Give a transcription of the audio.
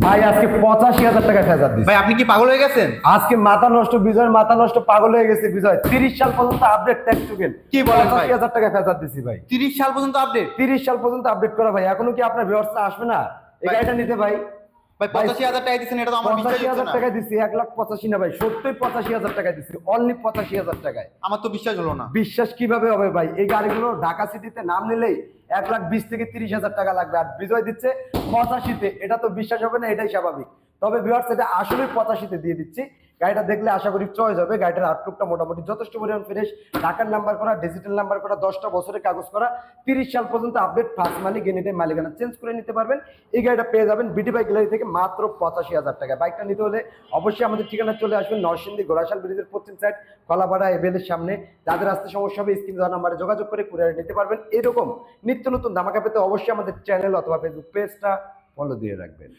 ভাই আজকে 85,000 টাকা ফেরত দিচ্ছি। ভাই আপনি কি পাগল হয়ে গেছেন? আজকে মাথা নষ্ট, বিজয়ের মাথা নষ্ট, পাগল হয়ে গেছে বিজয়। 30 সাল পর্যন্ত আপডেট ট্যাক্স টুকেন। কি বলেন ভাই? 85,000 টাকা ফেরত দিচ্ছি ভাই। 30 সাল পর্যন্ত আপডেট? 30 সাল পর্যন্ত আপডেট করা ভাই। এখনো কি আপনার ভিউয়ার্সরা আসবে না এই ভাই- গাড়িটা নিতে ভাই? ভাই 85,000 টাকা দিচ্ছেন, এটা তো আমার বিশ্বাস হচ্ছে 85,000 না। টাকা দিচ্ছি, 1,85,000 না ভাই, সত্যই 85,000 টাকা দিচ্ছি, অনলি 85,000 টাকায়। আমার তো বিশ্বাস হলো না। বিশ্বাস কিভাবে হবে ভাই? এই গাড়িগুলো ঢাকা সিটিতে নাম নিলেই 1,20,000 থেকে 30,000 টাকা লাগবে, আর বিজয় দিচ্ছে 85-তে। এটা তো বিশ্বাস হবে না, এটাই স্বাভাবিক। তবে ভিউয়ার্স এটা আসলে 85-তে দিয়ে দিচ্ছি। গাড়িটা দেখলে আশা করি চয়েস হবে। গাড়িটার আউটলুকটা মোটামুটি যথেষ্ট পরিমাণ ফ্রেশ, ঢাকার নাম্বার করা, ডিজিটাল নাম্বার করা, 10টা বছরের কাগজ করা, 30 সাল পর্যন্ত আপডেট, ফার্স্ট মালিক, এনিটাইম মালিকানা চেঞ্জ করে নিতে পারবেন। এই গাড়িটা পেয়ে যাবেন বিডি বাইক গ্যালারি থেকে মাত্র 85,000 টাকা। বাইকটা নিতে হলে অবশ্যই আমাদের ঠিকানা চলে আসবেন নরসিংদী গোড়াশাল ব্রিজের পশ্চিম সাইড, কলাপাড়া এবেলের সামনে। যাদের আসতে সমস্যা হবে স্ক্রিন দেওয়া নাম্বারে যোগাযোগ করে কুরিয়ারে নিতে পারবেন। এরকম নিত্য নতুন ধামাকা পেতে অবশ্যই আমাদের চ্যানেল অথবা ফেসবুক পেজটা ফলো দিয়ে রাখবেন।